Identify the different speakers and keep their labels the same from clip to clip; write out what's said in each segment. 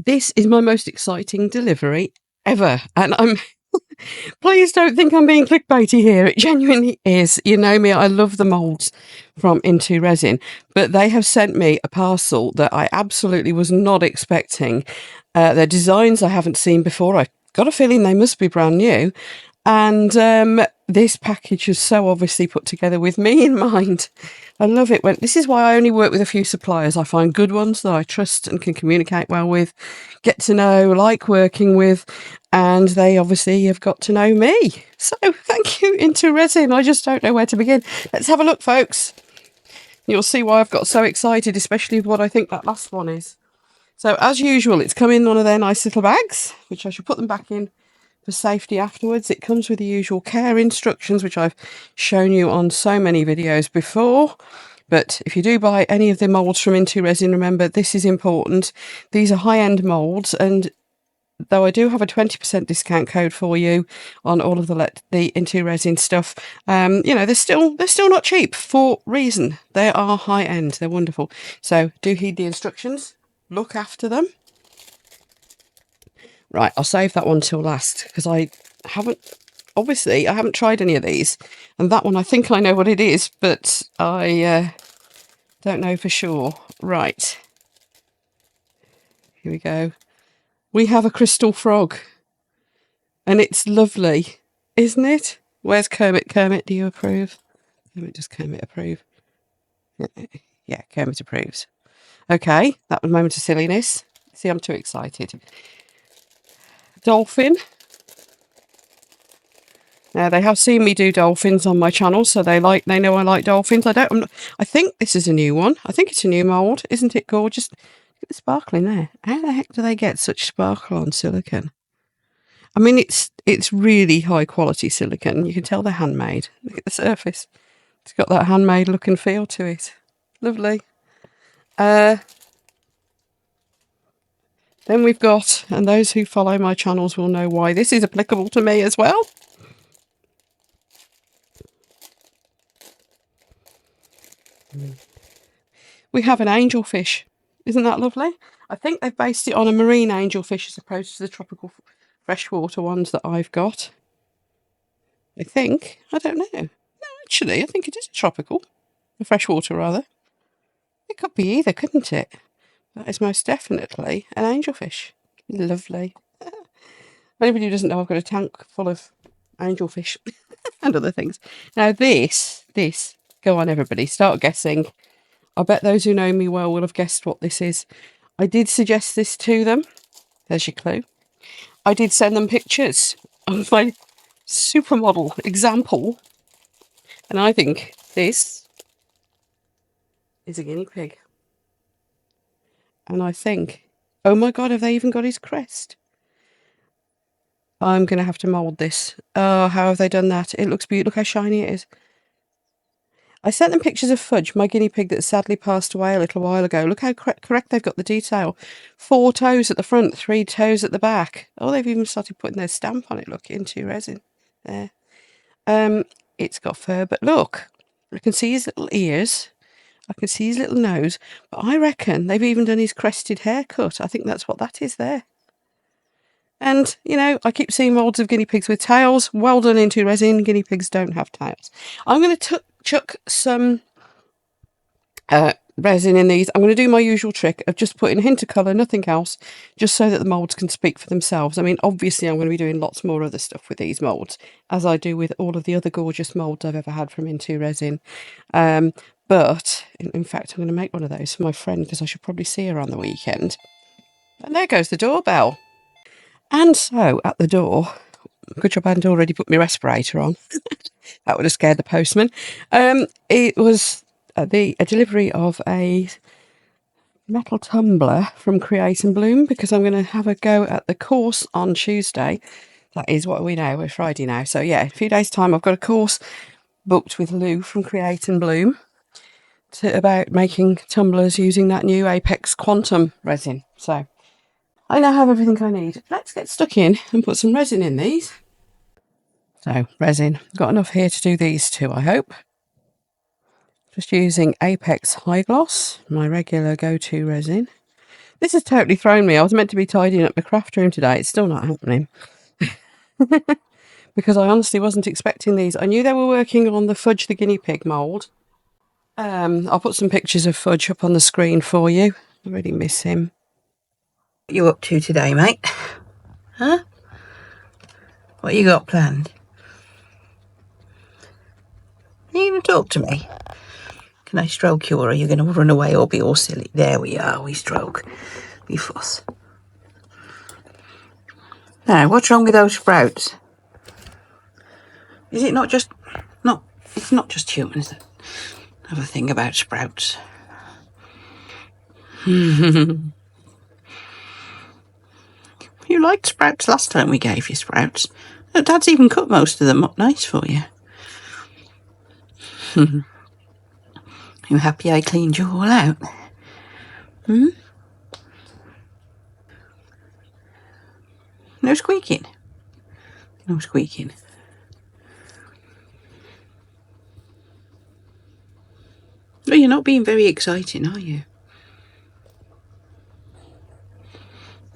Speaker 1: This is my most exciting delivery ever, and I'm please don't think I'm being clickbaity here. It genuinely is. You know me, I love the moulds from IntoResin, but they have sent me a parcel that I absolutely was not expecting. Their designs I haven't seen before. I've got a feeling they must be brand new. And this package is so obviously put together with me in mind. I love it. This is why I only work with a few suppliers. I find good ones that I trust and can communicate well with, get to know, like working with, and they obviously have got to know me. So thank you, IntoResin. I just don't know where to begin. Let's have a look, folks. You'll see why I've got so excited, especially with what I think that last one is. So as usual, it's come in one of their nice little bags, which I should put them back in for safety afterwards. It comes with the usual care instructions, which I've shown you on so many videos before. But if you do buy any of the moulds from IntoResin, remember this is important. These are high-end moulds, and though I do have a 20% discount code for you on all of the IntoResin stuff, you know, they're still not cheap for reason. They are high-end. They're wonderful. So do heed the instructions. Look after them. Right, I'll save that one till last because I haven't tried any of these. And that one, I think I know what it is, but I don't know for sure. Right. Here we go. We have a crystal frog. And it's lovely, isn't it? Where's Kermit? Kermit, do you approve? Does Kermit approve? Yeah, Kermit approves. Okay, that was a moment of silliness. See, I'm too excited. Dolphin. Now they have seen me do dolphins on my channel, so they know I like dolphins. I think this is a new one. I think it's a new mould. Isn't it gorgeous? Look at the sparkle in there. How the heck do they get such sparkle on silicone? I mean, it's really high quality silicone. You can tell they're handmade. Look at the surface. It's got that handmade look and feel to it. Lovely. Then we've got, and those who follow my channels will know why this is applicable to me as well. We have an angelfish. Isn't that lovely? I think they've based it on a marine angelfish as opposed to the tropical freshwater ones that I've got. I think. I don't know. No, actually, I think it is a tropical. A freshwater, rather. It could be either, couldn't it? That is most definitely an angelfish. Lovely. For anybody who doesn't know, I've got a tank full of angelfish and other things. Now this, go on everybody, start guessing. I bet those who know me well will have guessed what this is. I did suggest this to them. There's your clue. I did send them pictures of my supermodel example. And I think this is a guinea pig. And I think, oh my God, have they even got his crest? I'm going to have to mould this. Oh, how have they done that? It looks beautiful. Look how shiny it is. I sent them pictures of Fudge, my guinea pig that sadly passed away a little while ago. Look how correct they've got the detail. 4 toes at the front, 3 toes at the back. Oh, they've even started putting their stamp on it. Look, IntoResin. There. It's got fur, but look. I can see his little ears. I can see his little nose. But I reckon they've even done his crested haircut. I think that's what that is there. And, you know, I keep seeing moulds of guinea pigs with tails. Well done, IntoResin. Guinea pigs don't have tails. I'm going to chuck some resin in these. I'm going to do my usual trick of just putting a hint of colour, nothing else, just so that the moulds can speak for themselves. I mean, obviously, I'm going to be doing lots more other stuff with these moulds, as I do with all of the other gorgeous moulds I've ever had from IntoResin. But, in fact, I'm going to make one of those for my friend, because I should probably see her on the weekend. And there goes the doorbell. And so, at the door, good job I hadn't already put my respirator on. That would have scared the postman. It was a delivery of a metal tumbler from Create and Bloom, because I'm going to have a go at the course on Tuesday. That is what we know. We're Friday now. So, yeah, in a few days' time, I've got a course booked with Lou from Create and Bloom about making tumblers using that new Apex Quantum resin. So, I now have everything I need. Let's get stuck in and put some resin in these. So, resin. Got enough here to do these two, I hope. Just using Apex High Gloss, my regular go-to resin. This has totally thrown me. I was meant to be tidying up my craft room today. It's still not happening. Because I honestly wasn't expecting these. I knew they were working on the Fudge the Guinea Pig mould. I'll put some pictures of Fudge up on the screen for you. I really miss him. What you up to today, mate? Huh? What you got planned? Are you going to talk to me? Can I stroke you, or are you going to run away or be all silly? There we are, we stroke. We fuss. Now, what's wrong with those sprouts? Is it not just... It's not just humans that have a thing about sprouts. You liked sprouts last time we gave you sprouts. Dad's even cut most of them up nice for you. You happy I cleaned you all out? No squeaking? No squeaking. Well, you're not being very exciting, are you?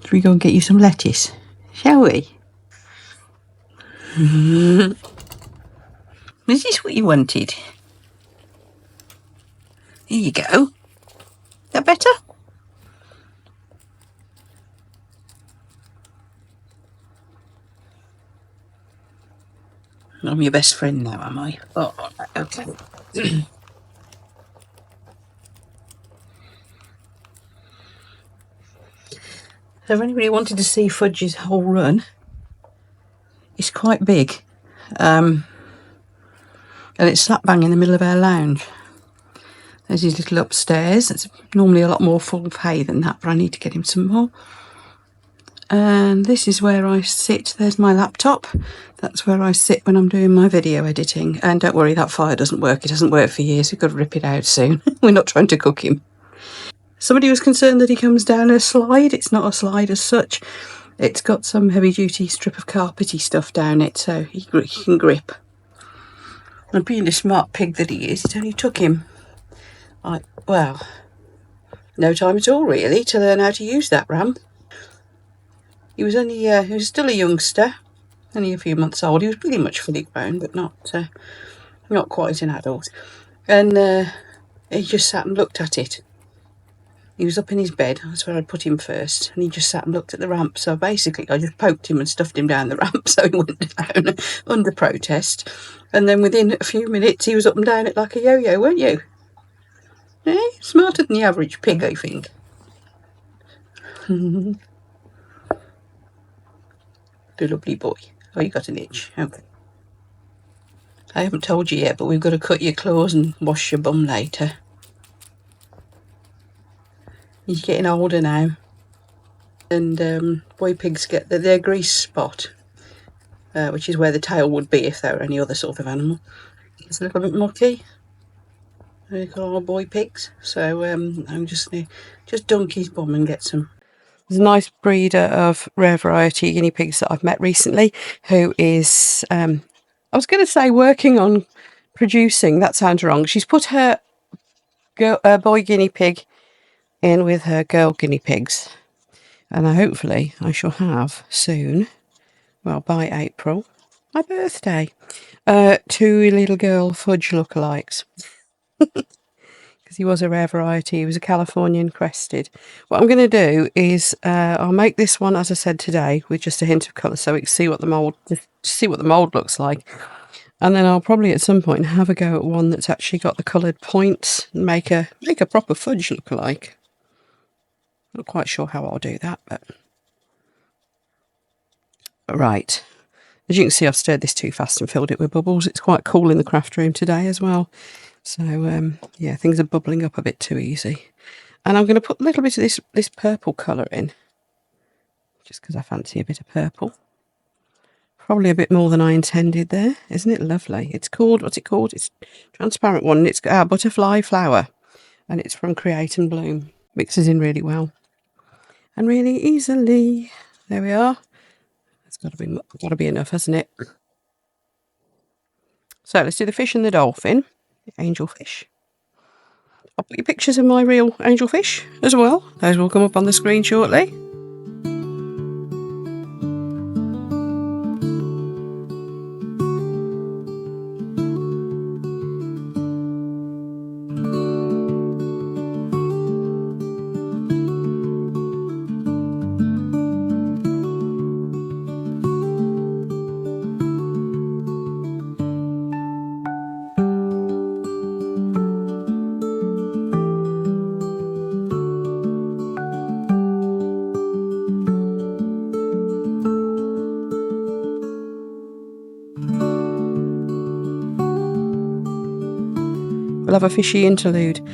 Speaker 1: Should we go and get you some lettuce? Shall we? Is this what you wanted? Here you go. That better? I'm your best friend now, am I? Oh, okay. So if anybody wanted to see Fudge's whole run, it's quite big. And it's slap bang in the middle of our lounge. There's his little upstairs. It's normally a lot more full of hay than that, but I need to get him some more. And this is where I sit. There's my laptop. That's where I sit when I'm doing my video editing. And don't worry, that fire doesn't work. It hasn't worked for years. We've got to rip it out soon. We're not trying to cook him. Somebody was concerned that he comes down a slide. It's not a slide as such. It's got some heavy-duty strip of carpety stuff down it, so he can grip. And being the smart pig that he is, it only took him, well, no time at all really to learn how to use that ramp. He was still a youngster, only a few months old. He was pretty much fully grown, but not quite an adult. And he just sat and looked at it. He was up in his bed, that's where I'd put him first, and he just sat and looked at the ramp. So basically I just poked him and stuffed him down the ramp so he went down under protest. And then within a few minutes he was up and down it like a yo-yo, weren't you? Eh? Smarter than the average pig, I think. The lovely boy. Oh, you got an itch. Okay. I haven't told you yet, but we've got to cut your claws and wash your bum later. He's getting older now. And boy pigs get their grease spot, which is where the tail would be if they were any other sort of animal. It's a little bit mucky. They call our boy pigs. So I'm just going to dunk his bum and get some. There's a nice breeder of rare variety guinea pigs that I've met recently who is, I was going to say working on producing, that sounds wrong. She's put her boy guinea pig in with her girl guinea pigs. And hopefully I shall have soon, well, by April, my birthday, two little girl Fudge lookalikes. Because he was a rare variety. He was a Californian crested. What I'm going to do is I'll make this one, as I said today, with just a hint of colour, so we can see what the mould looks like. And then I'll probably at some point have a go at one that's actually got the coloured points and make a proper Fudge lookalike. Not quite sure how I'll do that, but right. As you can see, I've stirred this too fast and filled it with bubbles. It's quite cool in the craft room today as well. So, yeah, things are bubbling up a bit too easy. And I'm going to put a little bit of this purple colour in, just because I fancy a bit of purple. Probably a bit more than I intended there. Isn't it lovely? It's called, what's it called? It's a transparent one. It's butterfly flower. And it's from Create and Bloom. Mixes in really well. And really easily. There we are. It's got to be enough, hasn't it? So let's do the fish and the dolphin, the angel fish. I'll put your pictures of my real angelfish as well. Those will come up on the screen shortly. We'll have a fishy interlude.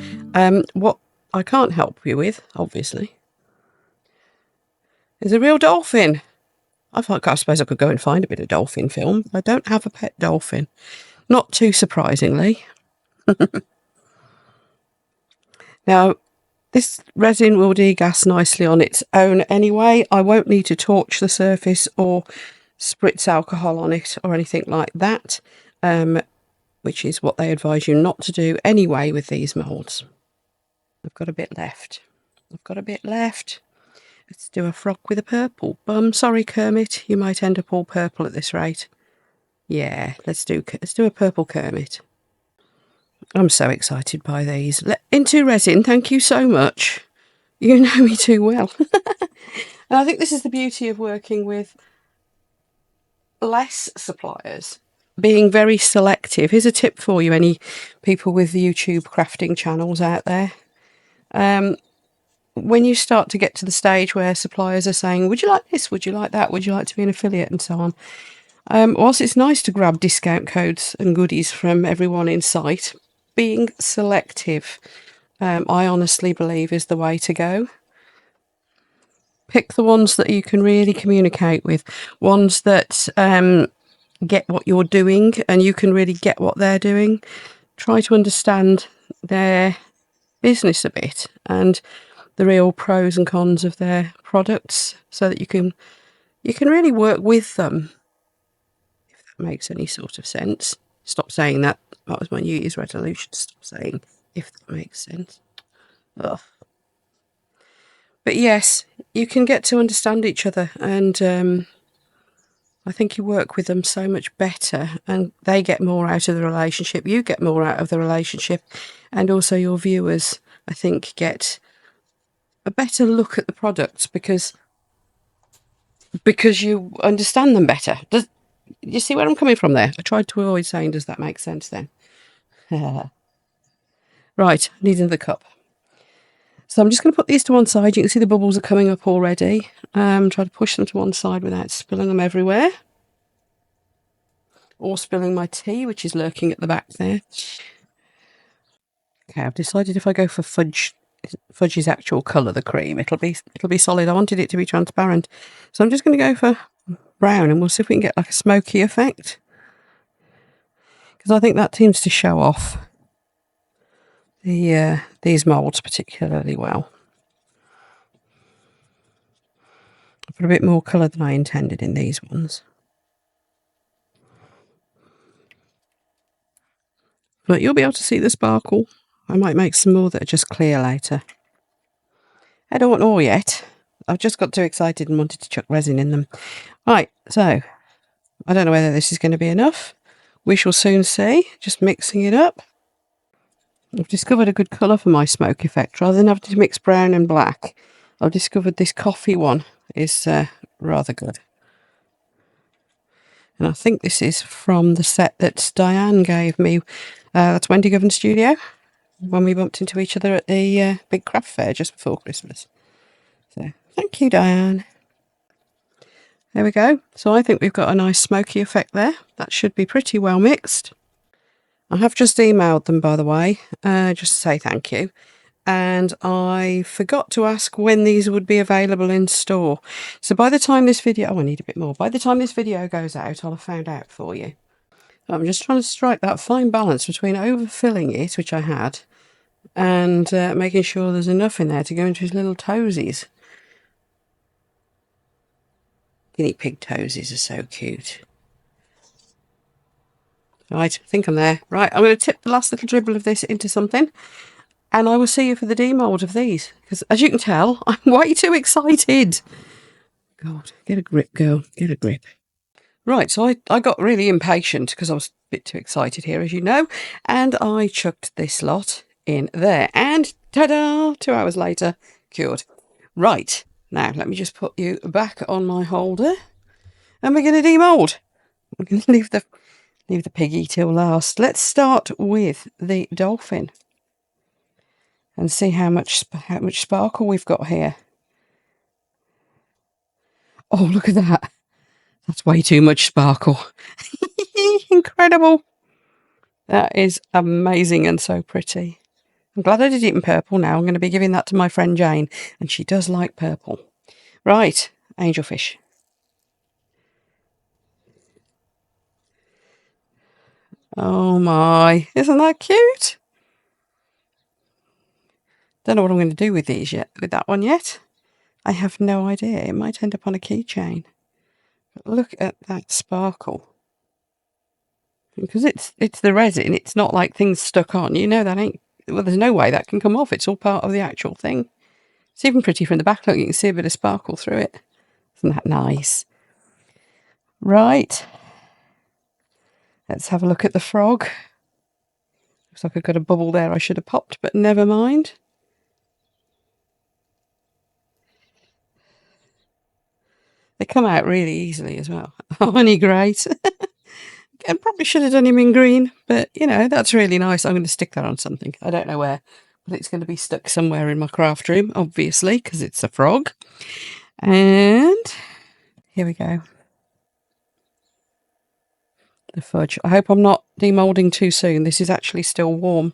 Speaker 1: What I can't help you with, obviously, is a real dolphin. I suppose I could go and find a bit of dolphin film. I don't have a pet dolphin. Not too surprisingly. Now, this resin will degas nicely on its own anyway. I won't need to torch the surface or spritz alcohol on it or anything like that, which is what they advise you not to do anyway with these moulds. I've got a bit left. Let's do a frog with a purple bum. Sorry, Kermit, you might end up all purple at this rate. Yeah, let's do a purple Kermit. I'm so excited by these. IntoResin, thank you so much. You know me too well. And I think this is the beauty of working with less suppliers, being very selective. Here's a tip for you, any people with YouTube crafting channels out there. When you start to get to the stage where suppliers are saying, would you like this, would you like that, would you like to be an affiliate, and so on, whilst it's nice to grab discount codes and goodies from everyone in sight, being selective, I honestly believe, is the way to go. Pick the ones that you can really communicate with, ones that get what you're doing and you can really get what they're doing. Try to understand their business a bit and the real pros and cons of their products, so that you can really work with them, if that makes any sort of sense. Stop saying that. That was my New Year's resolution. Stop saying if that makes sense. Ugh. But yes, you can get to understand each other, and I think you work with them so much better, and they get more out of the relationship, you get more out of the relationship, and also your viewers, I think, get a better look at the products because you understand them better. Does you see where I'm coming from there? I tried to avoid saying, does that make sense then? Right, I need another cup. So I'm just going to put these to one side. You can see the bubbles are coming up already. Try to push them to one side without spilling them everywhere. Or spilling my tea, which is lurking at the back there. Okay, I've decided if I go for fudge's actual colour, the cream, it'll be solid. I wanted it to be transparent. So I'm just going to go for brown, and we'll see if we can get like a smoky effect. Because I think that seems to show off these moulds particularly well. I put a bit more colour than I intended in these ones. But you'll be able to see the sparkle. I might make some more that are just clear later. I don't know yet. I've just got too excited and wanted to chuck resin in them. Right, so I don't know whether this is going to be enough. We shall soon see. Just mixing it up. I've discovered a good colour for my smoke effect. Rather than having to mix brown and black, I've discovered this coffee one is rather good. And I think this is from the set that Diane gave me. That's Wendy Govan Studio, when we bumped into each other at the big craft fair just before Christmas. So thank you, Diane. There we go. So I think we've got a nice smoky effect there. That should be pretty well mixed. I have just emailed them, by the way, just to say thank you. And I forgot to ask when these would be available in store. So by the time this video... Oh, I need a bit more. By the time this video goes out, I'll have found out for you. I'm just trying to strike that fine balance between overfilling it, which I had, and making sure there's enough in there to go into his little toesies. Guinea pig toesies are so cute. Right, I think I'm there. Right, I'm going to tip the last little dribble of this into something. and I will see you for the demold of these, because as you can tell, I'm way too excited. God, get a grip, girl, get a grip. Right, so I got really impatient because I was a bit too excited here, as you know, and I chucked this lot in there, and ta-da, 2 hours later, cured. Right, now let me just put you back on my holder, and we're going to demold. We're going to leave the piggy till last. Let's start with the dolphin and see how much sparkle we've got here. Oh, look at that. That's way too much sparkle. Incredible. That is amazing and so pretty. I'm glad I did it in purple now. I'm going to be giving that to my friend Jane, and she does like purple. Right, angelfish. Oh my, isn't that cute? Don't know what I'm going to do with these yet, with that one yet. I have no idea. It might end up on a keychain. But look at that sparkle. Because it's the resin, it's not like things stuck on. You know that ain't, well, there's no way that can come off. It's all part of the actual thing. It's even pretty from the back. Look, you can see a bit of sparkle through it. Isn't that nice? Right. Let's have a look at the frog. Looks like I've got a bubble there I should have popped, but never mind. They come out really easily as well. Honey great. I probably should have done him in green, but you know, that's really nice. I'm going to stick that on something. I don't know where, but it's going to be stuck somewhere in my craft room, obviously, because it's a frog. And here we go. The fudge. I hope I'm not demolding too soon. This is actually still warm.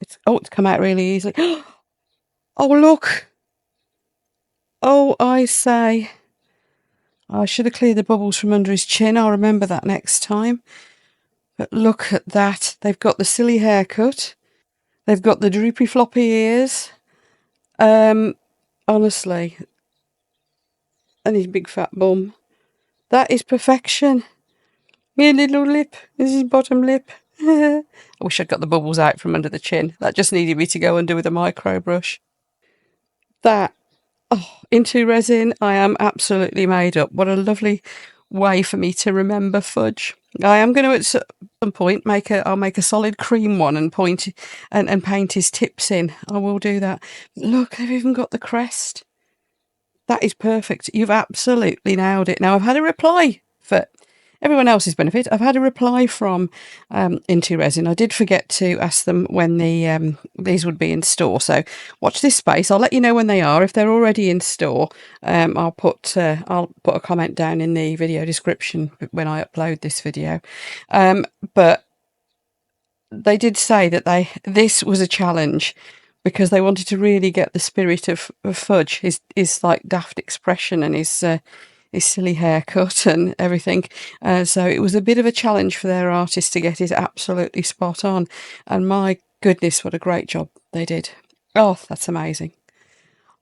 Speaker 1: It's come out really easily. Oh, look. Oh, I say. I should have cleared the bubbles from under his chin. I'll remember that next time. But look at that. They've got the silly haircut. They've got the droopy floppy ears. Honestly. And his big fat bum. That is perfection. Your little lip. This is his bottom lip. I wish I'd got the bubbles out from under the chin. That just needed me to go under with a micro brush. That, IntoResin, I am absolutely made up. What a lovely way for me to remember fudge. I am going to at some point I'll make a solid cream one and paint his tips in. I will do that. Look, they've even got the crest. That is perfect. You've absolutely nailed it. Now I've had a reply for everyone else's benefit. I've had a reply from IntoResin. I did forget to ask them when these would be in store. So watch this space. I'll let you know when they are. If they're already in store, I'll put a comment down in the video description when I upload this video. But they did say that this was a challenge because they wanted to really get the spirit of fudge, his like daft expression and his silly haircut and everything. So it was a bit of a challenge for their artist to get it absolutely spot on. And my goodness, what a great job they did. Oh, that's amazing.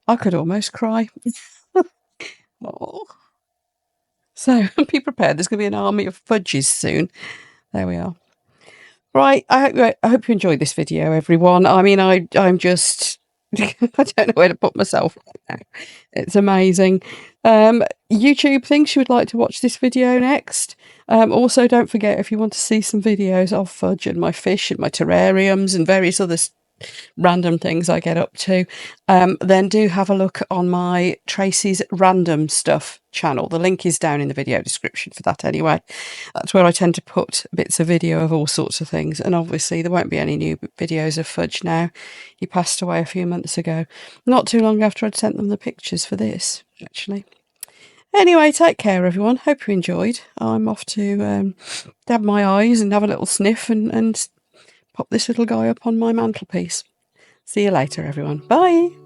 Speaker 1: I could almost cry. Oh. So be prepared. There's going to be an army of fudges soon. There we are. Right. I hope you enjoyed this video, everyone. I mean, I'm just... I don't know where to put myself right now. It's amazing. YouTube thinks you would like to watch this video next. Also, don't forget, if you want to see some videos of fudge and my fish and my terrariums and various other random things I get up to, then do have a look on my Tracy's Random Stuff channel. The link is down in the video description for that anyway. That's where I tend to put bits of video of all sorts of things, and obviously there won't be any new videos of fudge now. He passed away a few months ago, not too long after I'd sent them the pictures for this, actually. Anyway, take care, everyone. Hope you enjoyed. I'm off to dab my eyes and have a little sniff and pop this little guy up on my mantelpiece. See you later, everyone. Bye.